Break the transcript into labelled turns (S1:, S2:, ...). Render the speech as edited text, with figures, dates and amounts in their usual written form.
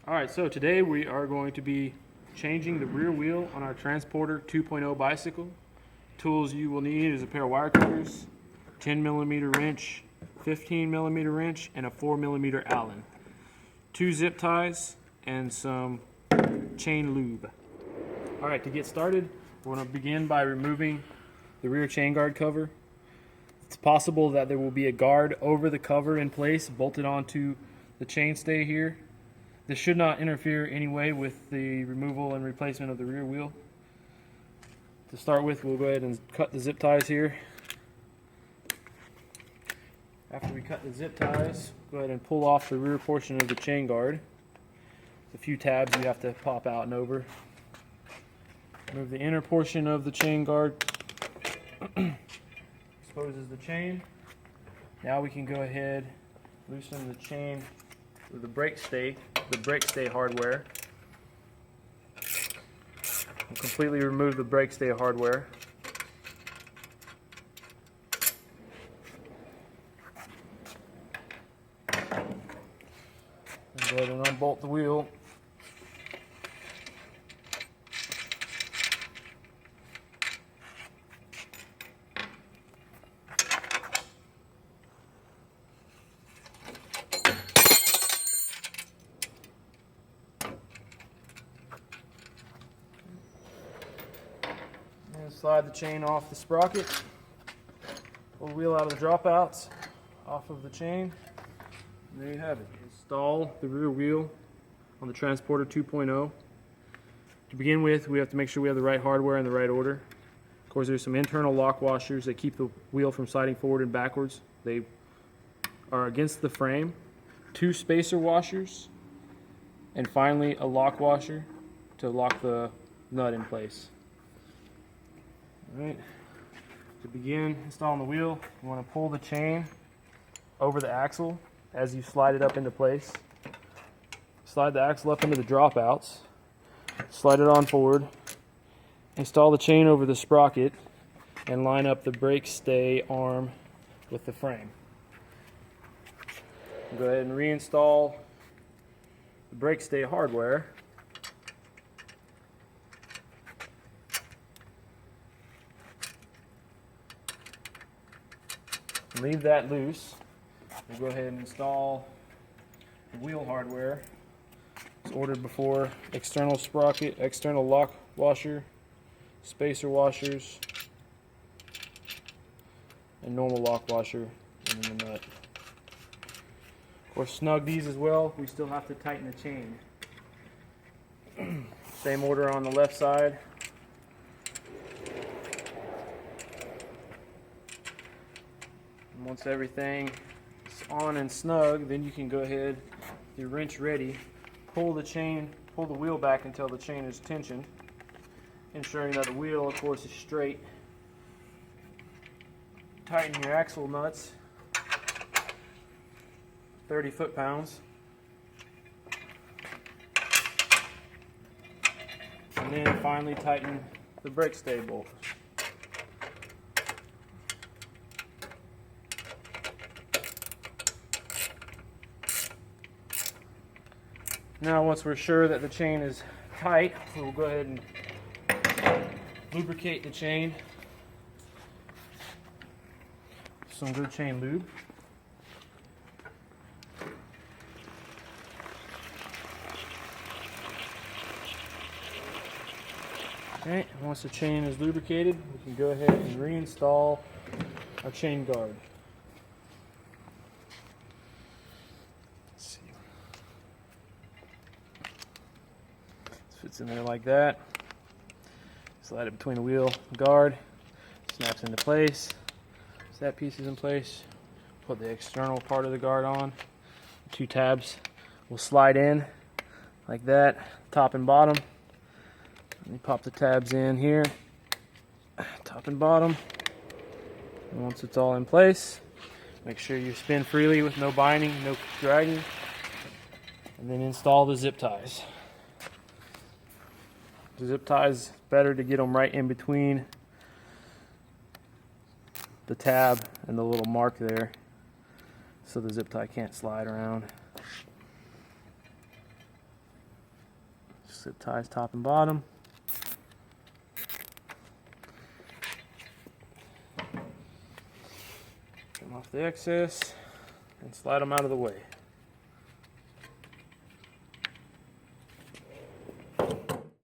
S1: Alright, so today we are going to be changing the rear wheel on our Transporter 2.0 bicycle. Tools you will need is a pair of wire cutters, 10mm wrench, 15mm wrench, and a 4mm Allen. 2 zip ties, and some chain lube. Alright, to get started, we're going to begin by removing the rear chain guard cover. It's possible that there will be a guard over the cover in place, bolted onto the chainstay here. This should not interfere anyway with the removal and replacement of the rear wheel. To start with, we'll go ahead and cut the zip ties here. After we cut the zip ties, go ahead and pull off the rear portion of the chain guard. There's a few tabs you have to pop out and over. Remove the inner portion of the chain guard. Exposes the chain. Now we can go ahead, loosen the chain with the brake stay hardware. We'll completely remove the brake stay hardware. And go ahead and unbolt the wheel. And slide the chain off the sprocket. Pull the wheel out of the dropouts, off of the chain. And there you have it. Install the rear wheel on the Transporter 2.0. To begin with, we have to make sure we have the right hardware in the right order. Of course, there's some internal lock washers that keep the wheel from sliding forward and backwards. They are against the frame. 2 spacer washers, and finally a lock washer to lock the nut in place. Alright, to begin installing the wheel, you want to pull the chain over the axle as you slide it up into place. Slide the axle up into the dropouts, slide it on forward, install the chain over the sprocket, and line up the brake stay arm with the frame. Go ahead and reinstall the brake stay hardware. Leave that loose. We'll go ahead and install the wheel hardware. It's ordered before. External sprocket, external lock washer, spacer washers, and normal lock washer, and then the nut. Of course, snug these as well. We still have to tighten the chain. Same order on the left side. And once everything is on and snug, then you can go ahead, with your wrench ready, pull the wheel back until the chain is tensioned, ensuring that the wheel, of course, is straight. Tighten your axle nuts, 30 foot-pounds. And then finally tighten the brake stay bolt. Now once we're sure that the chain is tight, we'll go ahead and lubricate the chain. Some good chain lube. Okay, once the chain is lubricated, we can go ahead and reinstall our chain guard. Let's see. This fits in there like that. Slide it between the wheel and guard. Snaps into place. So that piece is in place. Put the external part of the guard on. 2 tabs will slide in like that, top and bottom. And you pop the tabs in here, top and bottom. And once it's all in place, make sure you spin freely with no binding, no dragging, and then install the zip ties. The zip ties, better to get them right in between the tab and the little mark there, so the zip tie can't slide around. Zip ties top and bottom. Come off the excess and slide them out of the way.